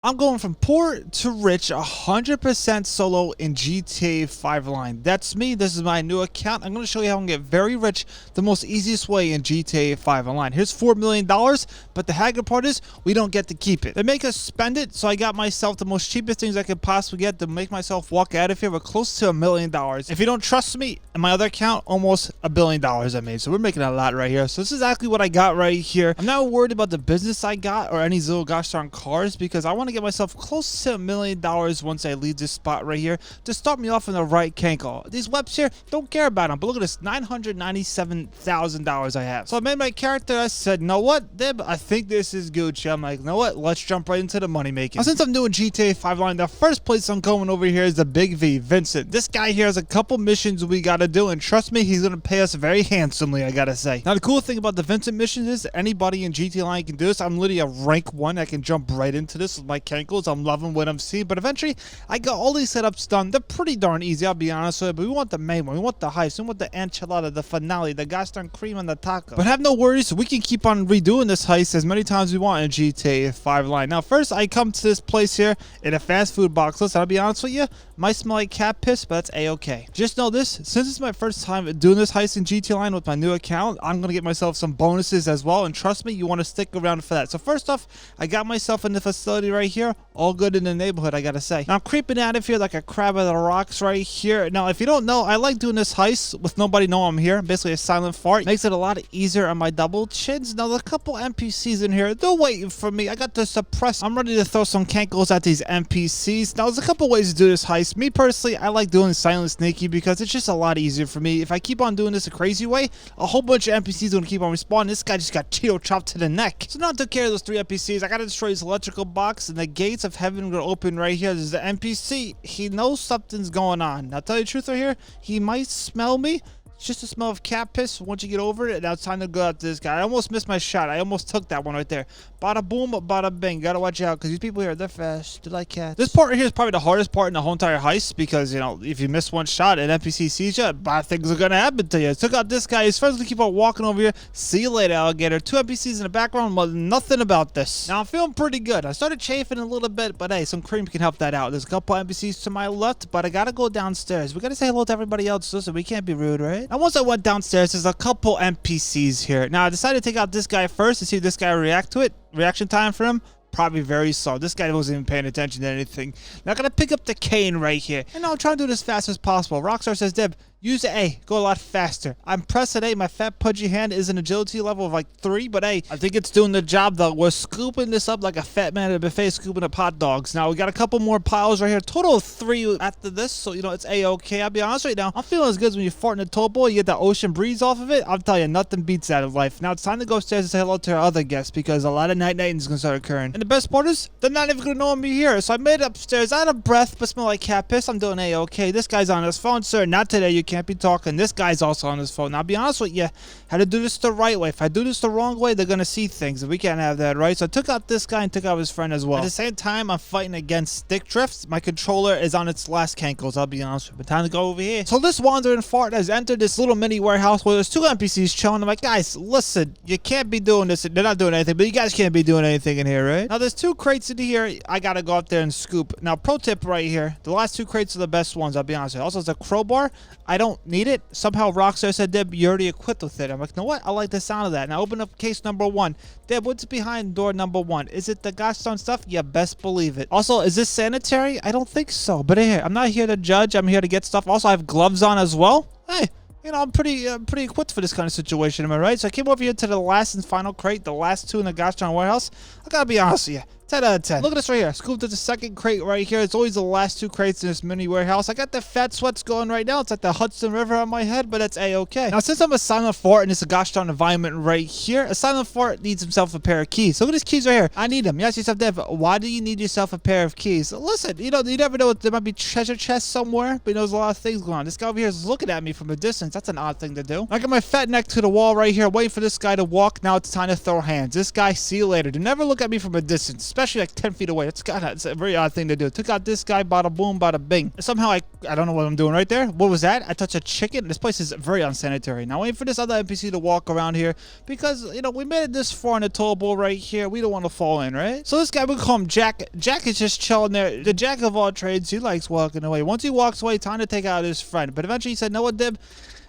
I'm going from poor to rich 100% solo in GTA 5 line. That's me. This is my new account. I'm going to show you how I can get very rich the most easiest way in GTA 5 online. Here's $4 million, but the haggard part is we don't get to keep it. They make us spend it, so I got myself the most cheapest things I could possibly get to make myself walk out of here with close to $1 million. If you don't trust me, in my other account, almost $1 billion I made. So we're making a lot right here. So this is exactly what I got right here. I'm not worried about the business I got or any little gosh darn cars because I want to get myself close to $1 million once I leave this spot right here to start me off in the right cankle. These webs here, don't care about them, but look at this, $997,000 I have. So I made my character. I said, you know what, Dib, I think this is Gucci. I'm like, you know what, let's jump right into the money making. Now, since I'm doing GTA 5 line, the first place I'm going over here is the Big V, Vincent. This guy here has a couple missions we gotta do, and trust me, he's gonna pay us very handsomely, I gotta say. Now the cool thing about the Vincent missions is anybody in GTA line can do this. I'm literally a rank 1. I can jump right into this with my cankles. I'm loving what I'm seeing, but eventually I got all these setups done. They're pretty darn easy, I'll be honest with you, but we want the main one. We want the heist. We want the enchilada, the finale, the gosh darn cream on the taco. But have no worries, we can keep on redoing this heist as many times as we want in GTA 5 line. Now first I come to this place here in a fast food box. Listen, I'll be honest with you, might smell like cat piss, but that's a-okay. Just know this, since it's my first time doing this heist in GTA line with my new account, I'm gonna get myself some bonuses as well, and trust me, you want to stick around for that. So first off, I got myself in the facility right here, all good in the neighborhood, I gotta say. Now I'm creeping out of here like a crab out of the rocks right here. Now if you don't know, I like doing this heist with nobody know I'm here. Basically a silent fart makes it a lot easier on my double chins. Now there's a couple NPCs in here, they're waiting for me. I got to suppress. I'm ready to throw some cankles at these NPCs. Now there's a couple ways to do this heist. Me personally, I like doing silent sneaky because it's just a lot easier for me. If I keep on doing this a crazy way, a whole bunch of NPCs are gonna keep on respawning. This guy just got Cheeto chopped to the neck. So now I took care of those 3 NPCs. I gotta destroy this electrical box, and the gates of heaven are gonna open right here. There's the NPC. He knows something's going on. Now I'll tell you the truth right here, he might smell me. It's just a smell of cat piss. Once you get over it, now it's time to go after this guy. I almost missed my shot. I almost took that one right there. Bada boom, bada bing. Gotta watch out because these people here, they're fast. They're like cats. This part right here is probably the hardest part in the whole entire heist because, you know, if you miss one shot, an NPC sees you, bad things are gonna happen to you. Took out this guy. His friends gonna keep on walking over here. See you later, alligator. 2 NPCs in the background, but nothing about this. Now I'm feeling pretty good. I started chafing a little bit, but hey, some cream can help that out. There's a couple NPCs to my left, but I gotta go downstairs. We gotta say hello to everybody else. Listen, we can't be rude, right? Now once I went downstairs, there's a couple NPCs here. Now I decided to take out this guy first to see if this guy react to it. Reaction time for him, probably very slow. This guy wasn't even paying attention to anything. Now I'm gonna pick up the cane right here, and now I'm trying to do this as fast as possible. Rockstar says, Deb, use the A, go a lot faster. I'm pressing A, my fat pudgy hand is an agility level of like 3, but hey, I think it's doing the job though. We're scooping this up like a fat man at a buffet scooping up hot dogs. Now we got a couple more piles right here, total of 3 after this, so you know it's a-okay. I'll be honest right now, I'm feeling as good as when you fart in a toll boy, you get that ocean breeze off of it. I'll tell you, nothing beats that in life. Now it's time to go upstairs and say hello to our other guests because a lot of night-nighting is gonna start occurring. And the best part is, they're not even gonna know I'm here. So I made it upstairs, out of breath, but smell like cat piss. I'm doing a-okay. This guy's on his phone, sir. Not today, you can't be talking. This guy's also on his phone. Now, I'll be honest with you, how to do this the right way. If I do this the wrong way, they're gonna see things, and we can't have that, right? So I took out this guy and took out his friend as well. At the same time, I'm fighting against stick drifts. My controller is on its last cankles, I'll be honest with you. But time to go over here. So this wandering fart has entered this little mini warehouse where there's 2 NPCs chilling. I'm like, guys, listen, you can't be doing this. They're not doing anything, but you guys can't be doing anything in here, right? Now, there's 2 crates in here. I gotta go up there and scoop. Now, pro tip right here, the last 2 crates are the best ones, I'll be honest with you. Also, it's a crowbar. I don't need it. Somehow Rockstar said, Deb, you're already equipped with it. I'm like, you know what? I like the sound of that. Now open up case number 1. Deb, what's behind door number 1? Is it the gosh darn stuff? You best believe it. Also, is this sanitary? I don't think so. But here, I'm not here to judge. I'm here to get stuff. Also, I have gloves on as well. Hey, you know, I'm pretty equipped for this kind of situation, am I right? So I came over here to the last and final crate, the last 2 in the gosh darn warehouse. I gotta be honest with you. 10 out of 10. Look at this right here. Scooped at the second crate right here. It's always the last 2 crates in this mini warehouse. I got the fat sweats going right now. It's like the Hudson River on my head, but that's a-okay. Now, since I'm a silent fart in this gosh darn environment right here, a silent fart needs himself a pair of keys. So look at these keys right here. I need them. You ask yourself, Dev, why do you need yourself a pair of keys? Listen, you know, you never know. There might be treasure chests somewhere, but there's a lot of things going on. This guy over here is looking at me from a distance. That's an odd thing to do. I got my fat neck to the wall right here, waiting for this guy to walk. Now it's time to throw hands. This guy, see you later. Do never look at me from a distance, especially like 10 feet away. It's a very odd thing to do. Took out this guy, bada boom, bada bing. Somehow I don't know what I'm doing right there. What was that? I touched a chicken. This place is very unsanitary. Now waiting for this other NPC to walk around here because, you know, we made it this far in the toll bowl right here. We don't want to fall in, right? So this guy, we call him Jack. Jack is just chilling there. The jack of all trades. He likes walking away. Once he walks away, time to take out his friend. But eventually he said, "No what, Dib?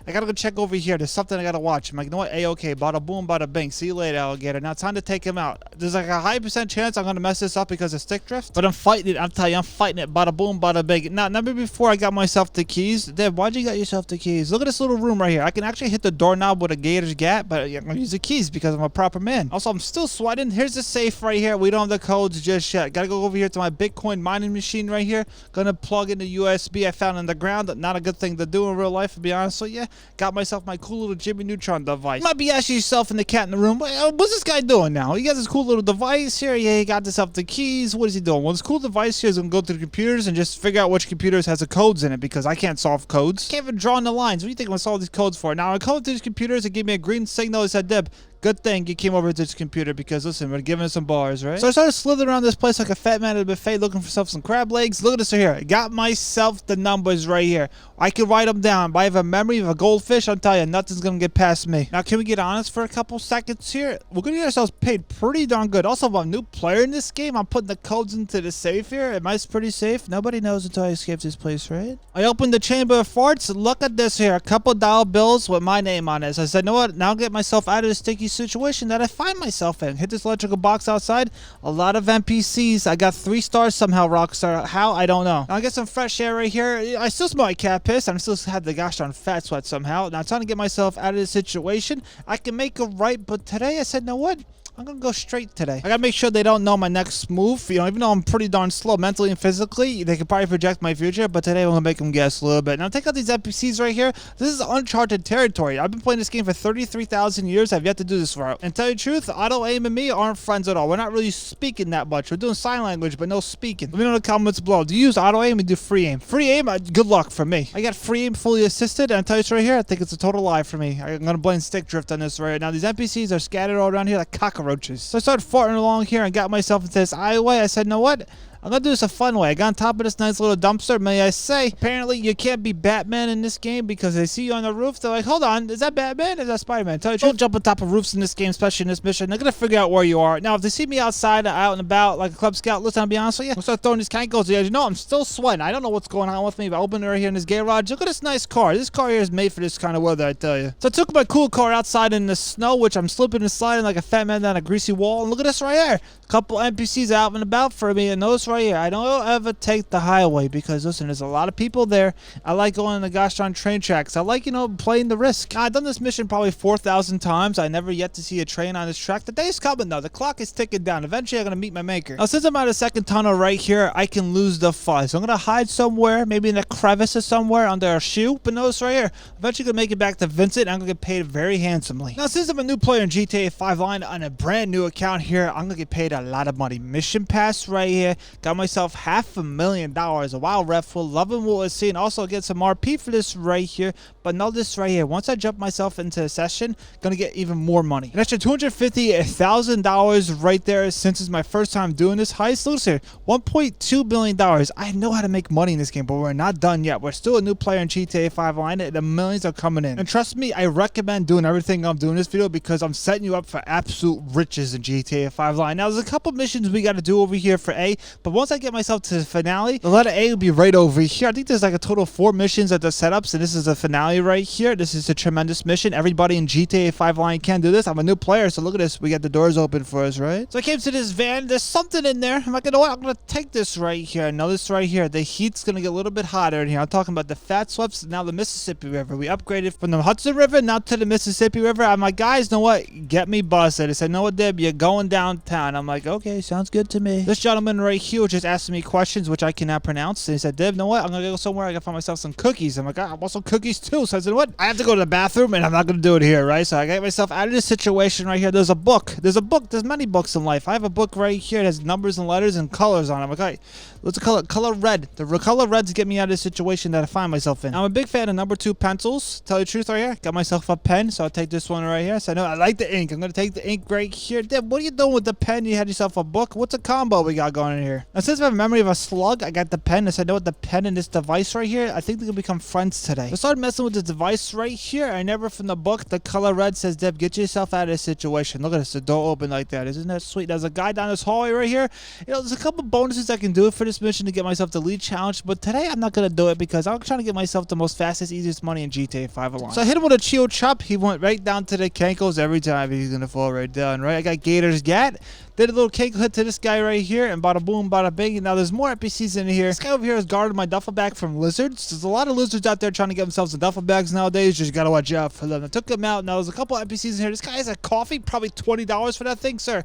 I gotta go check over here. There's something I gotta watch." I'm like, "You know what? A-okay. Bada boom, bada bing. See you later, alligator." Now it's time to take him out. There's like a high % chance I'm gonna mess this up because of stick drift. But I'm fighting it. I'm telling you, I'm fighting it. Bada boom, bada bing. Now, remember before I got myself the keys? Deb, why'd you get yourself the keys? Look at this little room right here. I can actually hit the doorknob with a gator's gat, but I'm gonna use the keys because I'm a proper man. Also, I'm still sweating. Here's the safe right here. We don't have the codes just yet. Gotta go over here to my Bitcoin mining machine right here. Gonna plug in the USB I found in the ground. Not a good thing to do in real life, to be honest. So yeah, got myself my cool little Jimmy Neutron device. You might be asking yourself and the cat in the room, what's this guy doing now? He got this cool little device here. Yeah, he got himself the keys. What is he doing? Well, this cool device here is going to go to the computers and just figure out which computers has the codes in it because I can't solve codes. Can't even draw in the lines. What do you think I'm going to solve these codes for? Now, I code to these computers and give me a green signal. It said, "Deb, good thing you came over to this computer because, listen, we're giving it some bars, right?" So I started slithering around this place like a fat man at a buffet looking for myself some crab legs. Look at this right here. I got myself the numbers right here. I can write them down. But I have a memory of a goldfish. I'll tell you, nothing's going to get past me. Now, can we get honest for a couple seconds here? We're going to get ourselves paid pretty darn good. Also, if I'm a new player in this game, I'm putting the codes into the safe here. Am I pretty safe? Nobody knows until I escape this place, right? I opened the chamber of farts. Look at this here. A couple dollar bills with my name on it. So I said, "You know what? Now I'll get myself out of this sticky situation that I find myself in." Hit this electrical box outside. A lot of NPCs. I got 3 stars somehow, Rockstar. How? I don't know. Now I get some fresh air right here. I still smell like cat piss. I still have the gosh darn fat sweat somehow. Now I'm trying to get myself out of this situation. I can make it right, but today I said, "No what? I'm gonna go straight today." I gotta make sure they don't know my next move. You know, even though I'm pretty darn slow mentally and physically, they can probably project my future, but today I'm gonna make them guess a little bit. Now take out these NPCs right here. This is uncharted territory. I've been playing this game for 33,000 years. I've yet to do this route. And tell you the truth, Auto Aim and me aren't friends at all. We're not really speaking that much. We're doing sign language, but no speaking. Let me know in the comments below. Do you use Auto Aim or do free aim? Free aim, good luck for me. I got free aim fully assisted, and I tell you this right here, I think it's a total lie for me. I'm gonna blame stick drift on this right now. These NPCs are scattered all around here like cockroaches. So I started farting along here and got myself into this alleyway. I said, "You know what? I'm gonna do this a fun way." I got on top of this nice little dumpster, may I say. Apparently, you can't be Batman in this game because they see you on the roof. They're like, "Hold on, is that Batman? Is that Spider-Man?" Tell you, don't jump on top of roofs in this game, especially in this mission. They're gonna figure out where you are. Now, if they see me outside, out and about, like a Club Scout, listen, I'll be honest with you, I'll start throwing these chemicals. You know, I'm still sweating. I don't know what's going on with me, but I opened it right here in this garage. Look at this nice car. This car here is made for this kind of weather, I tell you. So I took my cool car outside in the snow, which I'm slipping and sliding like a fat man down a greasy wall. And look at this right here. A couple NPCs out and about for me, and notice right here, I don't ever take the highway because, listen, there's a lot of people there. I like going on the gosh darn train tracks. I like, you know, playing the risk. I've done this mission probably 4,000 times. I never yet to see a train on this track. The day's coming though. The clock is ticking down. Eventually I'm gonna meet my maker. Now since I'm at a second tunnel right here, I can lose the fuzz. So I'm gonna hide somewhere, maybe in a crevice or somewhere under a shoe. But notice right here, eventually gonna make it back to Vincent. I'm gonna get paid very handsomely. Now since I'm a new player in GTA 5 Line on a brand new account here, I'm gonna get paid a lot of money. Mission pass right here. Got myself $500,000. A wild ref full. Loving what we're seeing. Also get some RP for this right here. But notice right here, once I jump myself into a session, gonna get even more money. An extra $250,000 right there since it's my first time doing this heist. Look here, $1.2 billion. I know how to make money in this game, but we're not done yet. We're still a new player in GTA 5 Line. The millions are coming in. And trust me, I recommend doing everything I'm doing in this video because I'm setting you up for absolute riches in GTA 5 Line. Now, there's a couple missions we got to do over here for A, but once I get myself to the finale, the letter A will be right over here. I think there's like a total of 4 missions at the setups, and this is the finale right here. This is a tremendous mission. Everybody in GTA 5 Line can do this. I'm a new player, so look at this. We got the doors open for us, right? So I came to this van. There's something in there. I'm like, you know what? I'm going to take this right here. Now this right here. The heat's going to get a little bit hotter in here. I'm talking about the fat sweats, now the Mississippi River. We upgraded from the Hudson River now to the Mississippi River. I'm like, guys, know what? Get me busted. They said, no, Deb, you're going downtown. I'm like, okay, sounds good to me. This gentleman right here was just asking me questions which I cannot pronounce. And he said, Dib, you know what? I'm gonna go somewhere. I gotta find myself some cookies. I'm like, I want some cookies too. So I said, what? I have to go to the bathroom, and I'm not gonna do it here, right? So I got myself out of this situation right here. There's a book. There's many books in life. I have a book right here that has numbers and letters and colors on it. I'm like, all right, let's color red. The color reds get me out of this situation that I find myself in. I'm a big fan of number 2 pencils. Tell you the truth right here. Got myself a pen, so I'll take this one right here. So I know I like the ink. I'm gonna take the ink right here. Dib, what are you doing with the pen? You had yourself a book. What's a combo we got going in here? Now, since I have a memory of a slug, I got the pen. I said, know what, the pen and this device right here, I think they can become friends today. I started messing with the device right here. I never from the book, the color red says, Deb, get yourself out of this situation. Look at this, the door open like that. Isn't that sweet? There's a guy down this hallway right here. You know, there's a couple bonuses I can do for this mission to get myself the lead challenge, but today I'm not gonna do it because I'm trying to get myself the most fastest, easiest money in GTA 5 alone. So I hit him with a Chio chop. He went right down to the cankles every time. He's gonna fall right down, right? I got Gator's Gat. Did a little cake hit to this guy right here, and bada boom, bada bing. And now there's more NPCs in here. This guy over here has guarded my duffel bag from lizards. There's a lot of lizards out there trying to get themselves in duffel bags nowadays. Just gotta watch out for them. I took them out. Now there's a couple NPCs in here. This guy has a coffee, probably $20 for that thing, sir.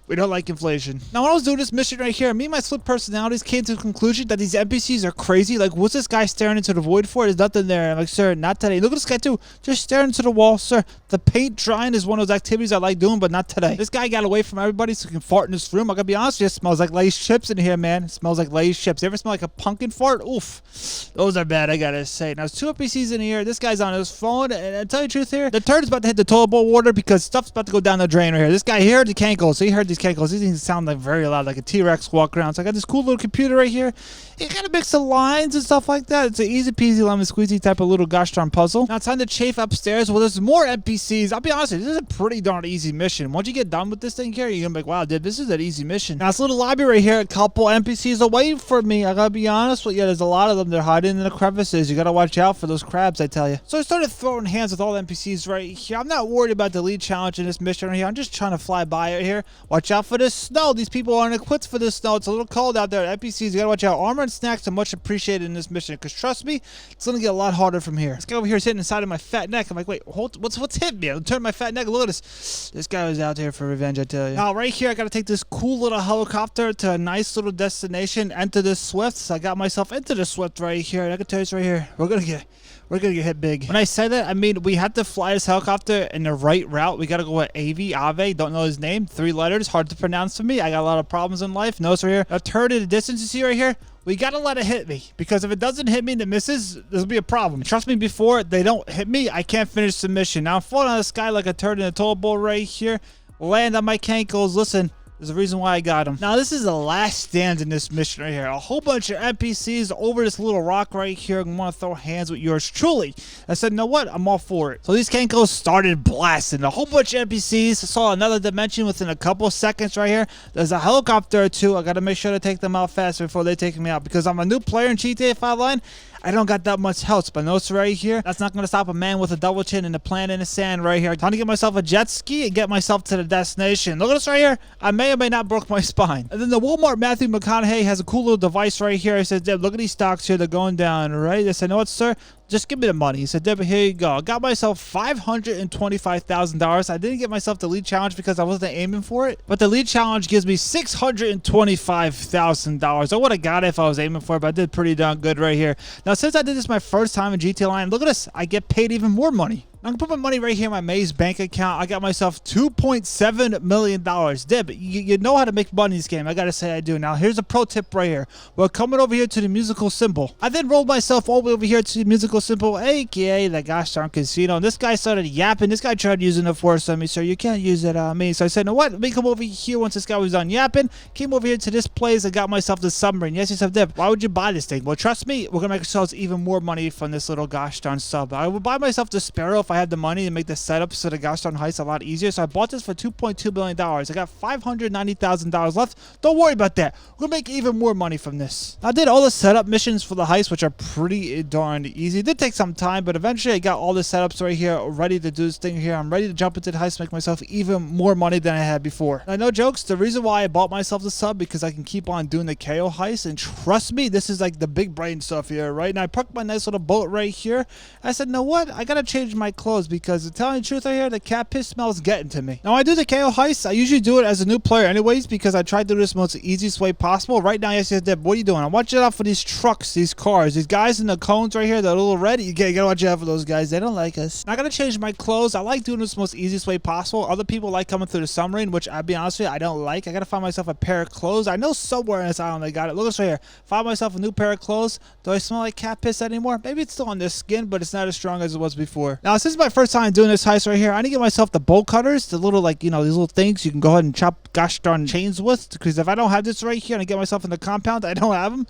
We don't like inflation. Now when I was doing this mission right here, me and my split personalities came to the conclusion that these NPCs are crazy. Like, what's this guy staring into the void for? There's nothing there. I'm like, sir, not today. Look at this guy too, just staring into the wall, sir. The paint drying is one of those activities I like doing, but not today. This guy got away from everybody so he can fart in this room. I gotta be honest with you, it smells like Lay's chips in here, man. It smells like Lay's chips. You ever smell like a pumpkin fart? Oof. Those are bad, I gotta say. Now, there's 2 NPCs in here. This guy's on his phone, and I tell you the truth here, the turd is about to hit the toilet bowl water because stuff's about to go down the drain right here. This guy here, the cankles. So he heard these cankles. These things sound like very loud, like a T-Rex walk around. So I got this cool little computer right here. You gotta mix the lines and stuff like that. It's an easy peasy lemon squeezy type of little gosh darn puzzle. Now it's time to chafe upstairs. Well, there's more NPCs. I'll be honest with you, this is a pretty darn easy mission. Once you get done with this thing here, you're gonna be like, wow, dude, this is an easy mission. Now, this little lobby right here, a couple NPCs away from me. I gotta be honest with you, there's a lot of them. They're hiding in the crevices. You gotta watch out for those crabs, I tell you. So I started throwing hands with all the NPCs right here. I'm not worried about the lead challenge in this mission right here. I'm just trying to fly by it here. Watch out for this snow. These people aren't equipped for this snow. It's a little cold out there. NPCs, you gotta watch out. Armor and snacks are much appreciated in this mission because trust me, it's gonna get a lot harder from here. This guy over here is hitting inside of my fat neck. I'm like, wait, what's hit me? I'm turning my fat neck. Look at this. This guy was out there for revenge, I tell you. Now, right here, I gotta take this cool little helicopter to a nice little destination. Enter this Swift. So I got myself into the Swift right here. And I can tell you this right here. We're gonna get hit big. When I say that, I mean we have to fly this helicopter in the right route. We gotta go with Ave. Don't know his name. 3 letters, hard to pronounce for me. I got a lot of problems in life. Notice right here, a turd in the distance you see right here. We gotta let it hit me because if it doesn't hit me and it misses, there'll be a problem. Trust me, before they don't hit me, I can't finish the mission. Now I'm floating on the sky like a turd in a toilet bowl right here. Land on my cankles. Listen. There's a reason why I got him. Now, this is the last stand in this mission right here. A whole bunch of NPCs over this little rock right here and want to throw hands with yours truly. I said, you know what? I'm all for it. So these cankles started blasting. A whole bunch of NPCs. Saw another dimension within a couple seconds right here. There's a helicopter or 2. I got to make sure to take them out fast before they take me out because I'm a new player in GTA 5 Line. I don't got that much health, but notice right here, that's not going to stop a man with a double chin and a plant in the sand right here. Time to get myself a jet ski and get myself to the destination. Look at this right here. I may or may not broke my spine. And then the Walmart Matthew McConaughey has a cool little device right here. He says, Deb, look at these stocks here. They're going down, right? I said, you know what, sir? Just give me the money. He said, Deborah, here you go. I got myself $525,000. I didn't get myself the lead challenge because I wasn't aiming for it. But the lead challenge gives me $625,000. I would have got it if I was aiming for it, but I did pretty darn good right here. Now, since I did this my first time in GTA Line, look at this. I get paid even more money. I'm going to put my money right here in my Maze bank account. I got myself $2.7 million. Deb, you know how to make money in this game. I got to say I do. Now, here's a pro tip right here. We're coming over here to the musical symbol. I then rolled myself all the way over here to the musical symbol, a.k.a. the gosh darn casino. And this guy started yapping. This guy tried using the force on me, sir. You can't use it on me. So I said, you know what? Let me come over here once this guy was done yapping. Came over here to this place. I got myself the submarine. Yes, yourself, Deb, why would you buy this thing? Well, trust me, we're going to make ourselves even more money from this little gosh darn sub. I would buy myself the Sparrow if I had the money to make the setups to the gosh darn heist a lot easier. So I bought this for $2.2 billion. I got $590,000 left. Don't worry about that. We'll make even more money from this. I did all the setup missions for the heist, which are pretty darn easy. It did take some time, but eventually I got all the setups right here ready to do this thing here. I'm ready to jump into the heist, make myself even more money than I had before. Now, no jokes. The reason why I bought myself the sub because I can keep on doing the Cayo heist, and trust me, this is like the big brain stuff here, right? Now I parked my nice little boat right here. I said, you know what? I gotta change my clothes because to tell you the truth right here, the cat piss smell is getting to me. Now, when I do the KO heist, I usually do it as a new player anyways because I try to do this most easiest way possible. Right now, yes, Deb, what are you doing? I'm watching out for these trucks, these cars, these guys in the cones right here, the little red. You gotta watch out for those guys. They don't like us. Now, I gotta change my clothes. I like doing this most easiest way possible. Other people like coming through the submarine, which I'll be honest with you, I don't like. I gotta find myself a pair of clothes. I know somewhere in this island I got it. Look at this right here. Find myself a new pair of clothes. Do I smell like cat piss anymore? Maybe it's still on this skin, but it's not as strong as it was before. Now, since my first time doing this heist right here, I need to get myself the bolt cutters, the little, like, you know, these little things you can go ahead and chop gosh darn chains with, because if I don't have this right here and I get myself in the compound, I don't have them,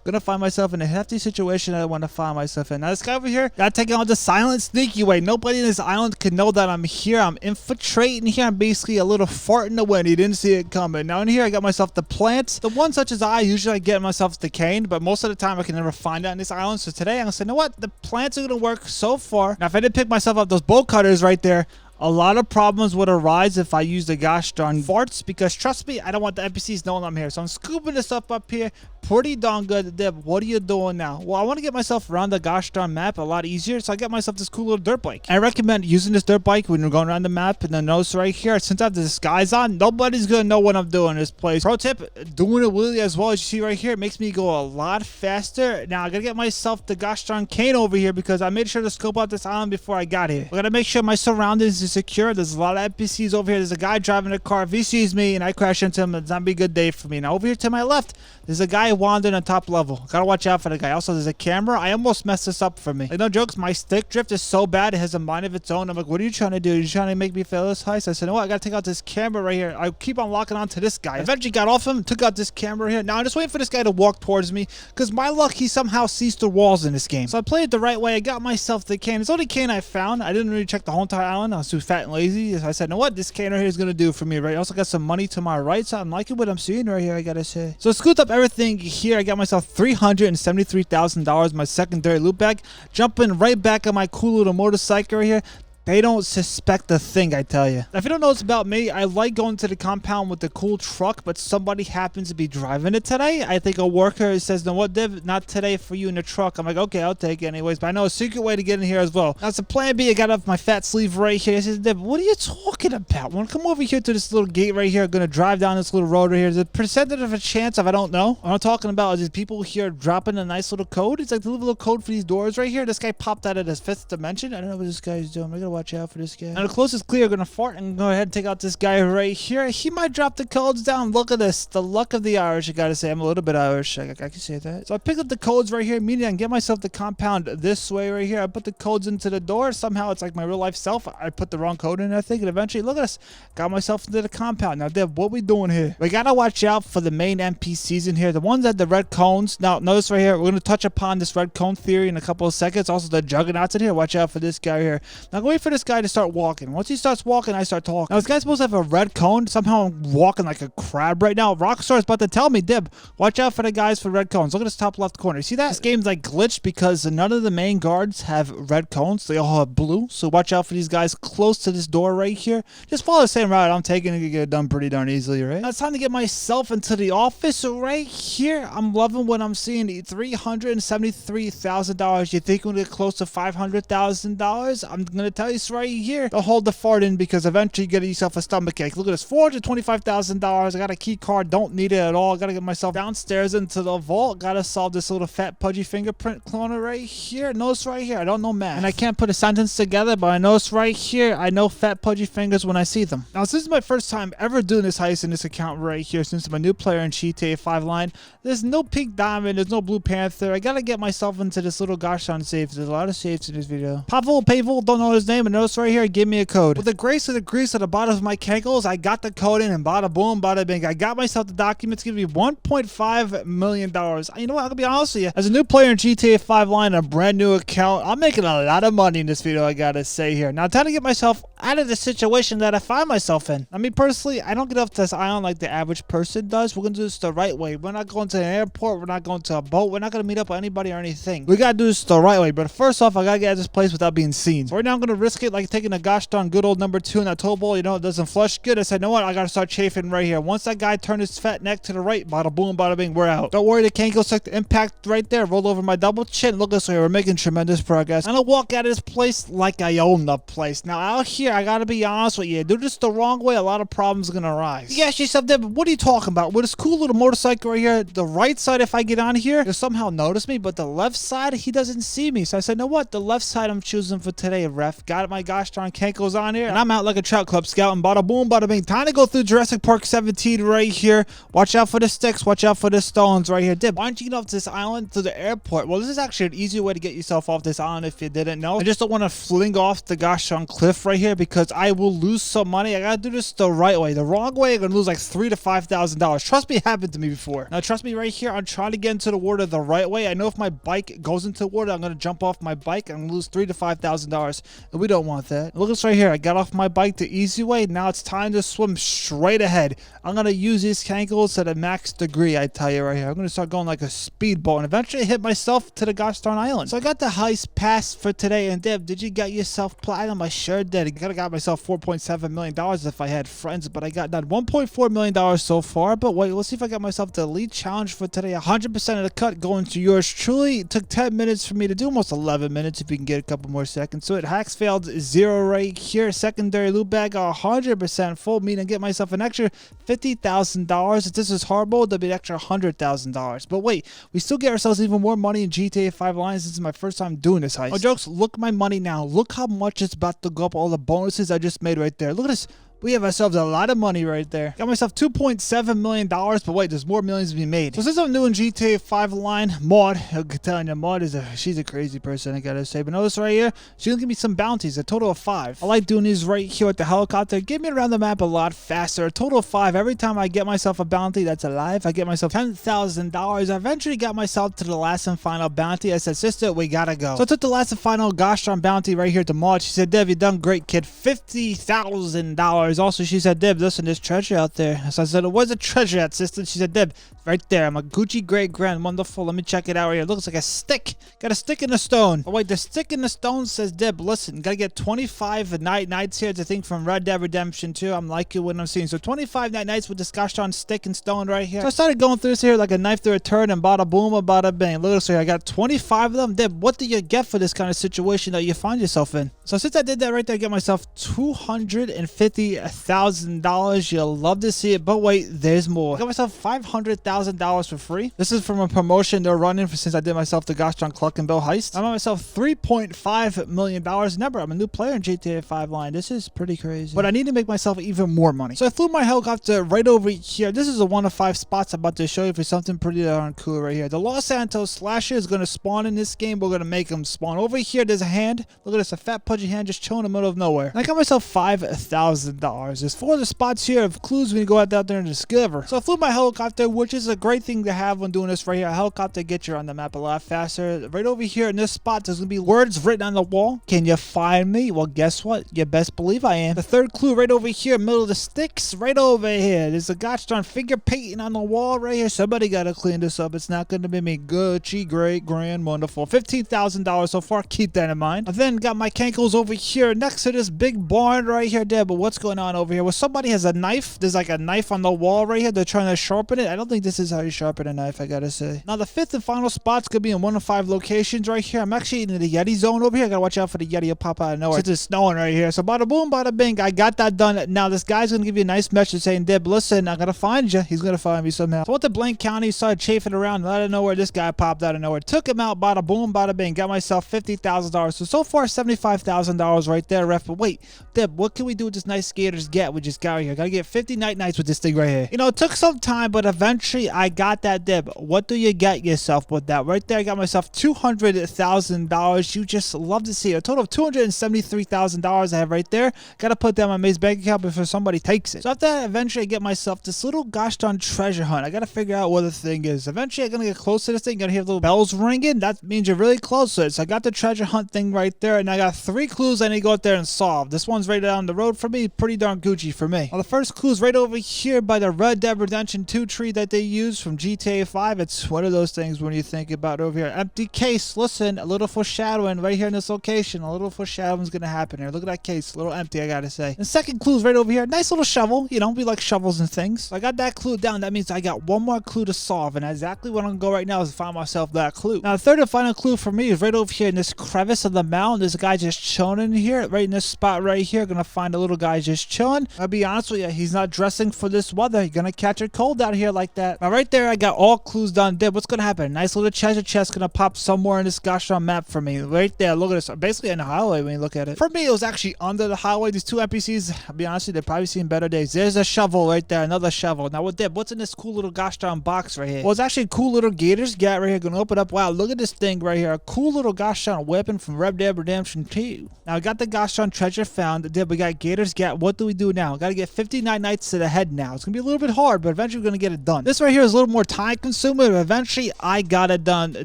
gonna find myself in a hefty situation I want to find myself in. Now, this guy over here, gotta take it on the silent, sneaky way. Nobody in this island can know that I'm here. I'm infiltrating here. I'm basically a little fart in the wind. He didn't see it coming. Now, in here, I got myself the plants. The ones such as usually I get myself decaying, but most of the time I can never find that in this island. So today, I'm gonna say, you know what? The plants are gonna work so far. Now, if I didn't pick myself up those bolt cutters right there, a lot of problems would arise if I use the gosh darn farts, because trust me, I don't want the NPCs knowing I'm here. So I'm scooping this up here pretty darn good. Deb, what are you doing now? Well, I want to get myself around the gosh darn map a lot easier, so I got myself this cool little dirt bike. I recommend using this dirt bike when you're going around the map. And then notice right here, since I have the disguise on, nobody's gonna know what I'm doing in this place. Pro tip, doing it really as well as you see right here, it makes me go a lot faster. Now I gotta get myself the gosh darn cane over here because I made sure to scope out this island before I got here. I gotta make sure my surroundings is secure. There's a lot of NPCs over here. There's a guy driving a car. If he sees me and I crash into him, it's not be a good day for me. Now over here to my left, there's a guy wandering on top level. Gotta watch out for the guy. Also, there's a camera. I almost messed this up for me. Like, no jokes, my stick drift is so bad, it has a mind of its own. I'm like, what are you trying to do? Are you trying to make me fail this heist? I said, no, I gotta take out this camera right here. I keep on locking onto this guy. Eventually got off him, took out this camera here. Now I'm just waiting for this guy to walk towards me, because my luck, he somehow sees through walls in this game. So I played it the right way. I got myself the cane. It's the only cane I found. I didn't really check the whole entire island. I was too fat and lazy. So I said, you know what? This cane right here is gonna do for me, right? I also got some money to my right, so I'm liking what I'm seeing right here, I gotta say. So scoot up everything here. I got myself $373,000, my secondary loot bag. Jumping right back on my cool little motorcycle right here. They don't suspect a thing, I tell you. If you don't know what's about me, I like going to the compound with the cool truck, but somebody happens to be driving it today. I think a worker says, no, what, Div, not today for you in the truck. I'm like, okay, I'll take it anyways, but I know a secret way to get in here as well. Now, it's a plan B. I got off my fat sleeve right here. I says, Div, what are you talking about? When I come over here to this little gate right here, I'm going to drive down this little road right here. There's a percentage of a chance if I don't know. What I'm talking about is these people here dropping a nice little code. It's like the little code for these doors right here. This guy popped out of his fifth dimension. I don't know what this guy's doing. I gotta watch out for this guy. Now the close is clear. I'm gonna fart and go ahead and take out this guy right here. He might drop the codes down. Look at this. The luck of the Irish, I gotta say. I'm a little bit Irish. I can say that. So I picked up the codes right here. Immediately I can get myself the compound this way right here. I put the codes into the door. Somehow it's like my real life self. I put the wrong code in, I think. And eventually, look at us. Got myself into the compound. Now, Dev, what we doing here? We gotta watch out for the main NPCs in here. The ones that the red cones. Now, notice right here. We're gonna touch upon this red cone theory in a couple of seconds. Also, the juggernauts in here. Watch out for this guy here. Now, wait for this guy to start walking. Once he starts walking, I start talking. Now, this guy's supposed to have a red cone. Somehow I'm walking like a crab right now. Rockstar is about to tell me, Dib, watch out for the guys for red cones. Look at this top left corner. You see that? This game's like glitched because none of the main guards have red cones. They all have blue. So watch out for these guys close to this door right here. Just follow the same route I'm taking to get it done pretty darn easily, right? Now it's time to get myself into the office. So right here, I'm loving what I'm seeing. $373,000. You think we're gonna get close to $500,000? I'm gonna tell you this right here. Don't hold the fart in because eventually you get yourself a stomach ache. Look at this, $425,000. I got a key card, don't need it at all. I gotta get myself downstairs into the vault. Gotta solve this little fat pudgy fingerprint cloner right here. Notice right here, I don't know math, and I can't put a sentence together, but I notice right here, I know fat pudgy fingers when I see them. Now, this is my first time ever doing this heist in this account right here. Since I'm a new player in GTA 5 line, there's no pink diamond, there's no blue panther. I gotta get myself into this little gosh darn safe. There's a lot of safes in this video. Pavel, don't know his name, and notice right here, give me a code. With the grace of the grease at the bottom of my cankles, I got the code in, and bada boom, bada bing. I got myself the documents. Give me $1.5 million. You know what? I'm gonna be honest with you. As a new player in GTA 5 line, a brand new account, I'm making a lot of money in this video, I gotta say here. Now, time to get myself out of the situation that I find myself in. I mean, personally, I don't get off this island like the average person does. We're gonna do this the right way. We're not going to an airport. We're not going to a boat. We're not gonna meet up with anybody or anything. We gotta do this the right way. But first off, I gotta get out of this place without being seen. So right now, I'm gonna risk risk it like taking a gosh darn good old number 2 in that toe bowl. You know, it doesn't flush good. I said, you know what? I gotta start chafing right here. Once that guy turned his fat neck to the right, bada boom, bada bing, we're out. Don't worry, the Cankos took the impact right there. Rolled over my double chin. Look this way, we're making tremendous progress. I'm gonna walk out of this place like I own the place. Now out here, I gotta be honest with you. Do this the wrong way, a lot of problems are gonna arise. You ask yourself, Deb, what are you talking about? With this cool little motorcycle right here, the right side, if I get on here, he'll somehow notice me, but the left side, he doesn't see me. So I said, you know what? The left side I'm choosing for today, ref. Got my gosh darn Cankos on here, and I'm out like a trout club scout, and bada boom, bada bing. Time to go through Jurassic Park 17 right here. Watch out for the sticks. Watch out for the stones right here. Dib, why don't you get off this island to the airport? Well, this is actually an easy way to get yourself off this island if you didn't know. I just don't want to fling off the gosh darn cliff right here because I will lose some money. I gotta do this the right way. The wrong way, I'm gonna lose like $3,000 to $5,000. Trust me, it happened to me before. Now, trust me right here. I'm trying to get into the water the right way. I know if my bike goes into the water, I'm gonna jump off my bike and lose $3,000 to $5,000, and we don't want that. Look at this right here. I got off my bike the easy way. Now it's time to swim straight ahead. I'm gonna use these Cankos to the max degree. I tell you right here. I'm gonna start going like a speedboat and eventually hit myself to the gosh darn island. So I got the heist pass for today. And Deb, did you get yourself platinum? I sure did. I could have got myself $4.7 million if I had friends, but I got that $1.4 million so far. But wait, let's see if I got myself the elite challenge for today. 100% of the cut going to yours truly. It took 10 minutes for me to do, almost 11 minutes if you can get a couple more seconds. So it hacks failed 0 right here. Secondary loot bag 100% full, meaning get myself an extra $50,000. If this is hard mode, there'll be an extra $100,000. But wait, we still get ourselves even more money in GTA 5 Lines. This is my first time doing this heist. No jokes, look at my money now. Look how much it's about to go up. All the bonuses I just made right there. Look at this. We have ourselves a lot of money right there. Got myself $2.7 million, but wait, there's more millions to be made. So since I'm new in GTA 5 line, Maud, I'm telling you, Maud she's a crazy person, I gotta say. But notice right here, she's gonna give me some bounties, a total of 5. I like doing these right here with the helicopter. Get me around the map a lot faster. A total of 5. Every time I get myself a bounty that's alive, I get myself $10,000. I eventually got myself to the last and final bounty. I said, sister, we gotta go. So I took the last and final gosh darn bounty right here to Maud. She said, Dev, you done great, kid. $50,000. Also, she said, Deb, listen, there's treasure out there. So I said, where's the treasure at, sister? She said, Deb, right there. I'm a Gucci great grand, wonderful. Let me check it out right here. It looks like a stick. Got a stick in the stone. Oh wait, the stick in the stone says, Deb, listen, gotta get 25 nights here. It's a thing from Red Dead Redemption 2. I'm liking what I'm seeing. So 25 nights with this gosh darn stick and stone right here. So I started going through this here like a knife through a turd, and bada boom, bada bang. Look at this here. I got 25 of them. Deb, what do you get for this kind of situation that you find yourself in? So since I did that right there, I get myself $250,000. You'll love to see it, but wait, there's more. I got myself $500,000 for free. This is from a promotion they're running for since I did myself the gosh darn Cluckin Bell heist. I got myself $3.5 million. Remember, I'm a new player in GTA 5 line. This is pretty crazy, but I need to make myself even more money. So I flew my helicopter right over here. This is a 1 of 5 spots I'm about to show you for something pretty darn cool right here. The Los Santos Slasher is going to spawn in this game. We're going to make him spawn. Over here, there's a hand. Look at this, a fat pudgy hand just chilling in the middle of nowhere. And I got myself $5,000. There's 4 other spots here of clues when you go out there and discover. So I flew my helicopter, which is a great thing to have when doing this right here. A helicopter gets you on the map a lot faster. Right over here in this spot, there's going to be words written on the wall. Can you find me? Well, guess what? You best believe I am. The third clue right over here, middle of the sticks, right over here. There's a gosh darn finger painting on the wall right here. Somebody got to clean this up. It's not going to be me. Gucci, great, grand, wonderful. $15,000 so far. Keep that in mind. I then got my Cankos over here next to this big barn right here, there. But what's going on over here? Well, somebody has a knife. There's like a knife on the wall right here. They're trying to sharpen it. I don't think this is how you sharpen a knife, I gotta say. Now, the 5th and final spot's gonna be in 1 of 5 locations right here. I'm actually in the Yeti zone over here. I gotta watch out for the Yeti. It'll pop out of nowhere. It's snowing right here. So, bada boom, bada bing. I got that done. Now, this guy's gonna give you a nice message saying, Deb, listen, I'm gonna find you. He's gonna find me somehow. So, I went to Blaine County, started chafing around, and out of nowhere, this guy popped out of nowhere. Took him out, bada boom, bada bing. Got myself $50,000. So far, $75,000 right there, ref. But wait, Deb, what can we do with this nice skaters get we just got right here? Gotta get 50 nights with this thing right here. You know, it took some time, but eventually I got that, Deb. What do you get yourself with that? Right there, I got myself $200,000. You just love to see it. A total of $273,000 I have right there. Gotta put that in my maze bank account before somebody takes it. So after that, eventually I get myself this little gosh darn treasure hunt. I gotta figure out what the thing is. Eventually I'm gonna get close to this thing. Gonna hear little bells ringing. That means you're really close to it. So I got the treasure hunt thing right there, and I got 3 3 clues I need to go out there and solve. This one's right down the road for me, pretty darn Gucci for me. Well, the first clue is right over here by the Red Dead Redemption 2 tree that they use from GTA 5. It's one of those things when you think about over here. Empty case. Listen, a little foreshadowing right here in this location. A little foreshadowing is going to happen here. Look at that case. A little empty, I got to say. The second clue is right over here. Nice little shovel. You know, we like shovels and things. So I got that clue down. That means I got one more clue to solve. And exactly what I'm going to go right now is find myself that clue. Now, the third and final clue for me is right over here in this crevice of the mountain. There's a guy just chilling in here. Right in this spot right here. Going to find a little guy just chilling. I'll be honest with you. He's not dressing for this weather. You're going to catch a cold out here like that. Now, right there, I got all clues done. What's going to happen? Nice little treasure chest going to pop somewhere in this gosh darn map for me. Right there. Look at this. Basically in the highway when you look at it. For me, it was actually under the highway. These two NPCs, I'll be honest with you, they've probably seen better days. There's a shovel right there. Another shovel. Now, what's in this cool little gosh darn box right here? Well, it's actually a cool little Gators Gat right here. Going to open up. Wow, look at this thing right here. A cool little gosh darn weapon from Red Dead Redemption 2. Now, I got the gosh darn treasure found. We got Gators Gat. What do we do now? Got to get 59 nights to the head now. It's going to be a little bit hard, but eventually we're going to get it done. This right here is a little more time consuming, but eventually I got it done.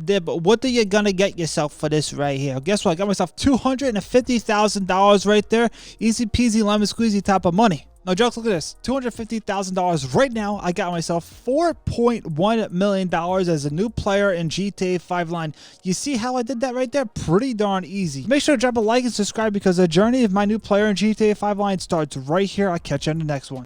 But what are you going to get yourself for this right here? Guess what? I got myself $250,000 right there. Easy peasy lemon squeezy type of money. No jokes, look at this. $250,000 right now. I got myself $4.1 million as a new player in GTA 5 line. You see how I did that right there? Pretty darn easy. Make sure to drop a like and subscribe because the journey of my new player in GTA 5 line starts right here. I'll catch you on the next one.